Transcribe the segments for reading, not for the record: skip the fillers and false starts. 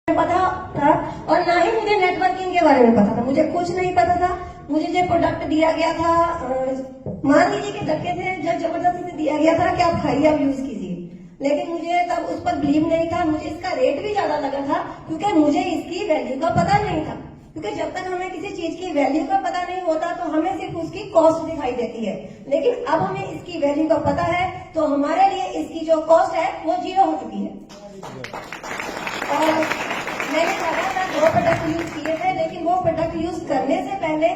पता था और ना ही मुझे नेटवर्किंग के बारे में पता था। मुझे कुछ नहीं पता था। मुझे जो प्रोडक्ट दिया गया था, मान लीजिए कि धक्के से जब जबरदस्ती से दिया गया था कि आप खाइए, आप यूज कीजिए, लेकिन मुझे तब उस पर बिलीव नहीं था। मुझे इसका रेट भी ज्यादा लगा था क्योंकि मुझे इसकी वैल्यू का पता नहीं था। क्योंकि जब तक हमें किसी चीज की वैल्यू का पता नहीं होता तो हमें सिर्फ उसकी कॉस्ट दिखाई देती है, लेकिन अब हमें इसकी वैल्यू का पता है तो हमारे लिए इसकी जो कॉस्ट है वो 0 हो चुकी है। और मैंने लगातार 2 प्रोडक्ट यूज किए थे, लेकिन वो प्रोडक्ट यूज करने से पहले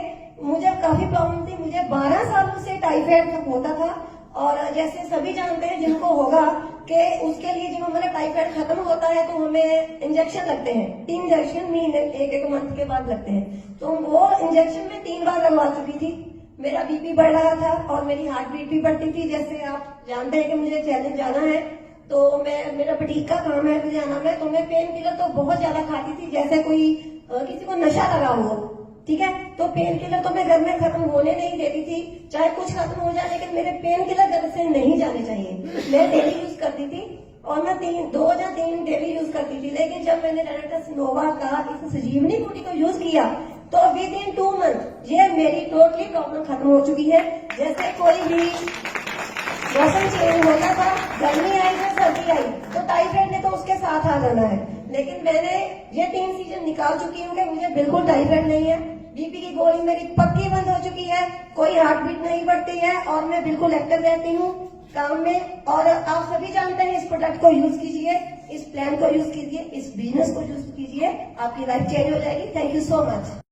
मुझे काफी प्रॉब्लम थी। मुझे 12 सालों से टाइफाइड होता था और जैसे सभी जानते हैं जिनको होगा कि उसके लिए जब हमारा टाइफाइड खत्म होता है तो हमें इंजेक्शन लगते हैं। 3 इंजेक्शन महीने 1-1 मंथ के बाद लगते हैं। तो वो इंजेक्शन में 3 बार लगवा चुकी थी। मेरा बीपी बढ़ रहा था और मेरी हार्ट बीट भी बढ़ती थी। जैसे आप जानते हैं कि मुझे चैलेंज जाना है तो मेरा बुटीक का काम है लुधियाना में, तो मैं पेन किलर तो बहुत ज्यादा खाती थी, जैसे कोई किसी को नशा लगा हुआ, ठीक है। तो पेन किलर तो मैं घर में खत्म होने नहीं देती थी, चाहे कुछ खत्म हो जाए, लेकिन मेरे पेन किलर घर से नहीं जाने चाहिए। मैं डेली यूज करती थी और मैं 2 या 3 डेली यूज करती थी। लेकिन जब मैंने डायरेक्टर नोवा का इस संजीवनी बूटी को यूज किया तो विद इन 2 मंथ ये मेरी टोटली प्रॉब्लम खत्म हो चुकी है। जैसे कोई भी मौसम चेंज होता था, गर्मी आई या सर्दी आई तो टाइफाइड ने तो उसके साथ आ जाना है, लेकिन मैंने ये 3 सीजन निकाल चुकी हूँ कि मुझे बिल्कुल टाइफाइड नहीं है। बीपी की गोली मेरी पक्की बंद हो चुकी है, कोई हार्ट बीट नहीं बढ़ती है और मैं बिल्कुल एक्टिव रहती हूँ काम में। और आप सभी जानते हैं, इस प्रोडक्ट को यूज कीजिए, इस प्लान को यूज कीजिए, इस बिजनेस को यूज कीजिए, आपकी लाइफ चेंज हो जाएगी। Thank you so much.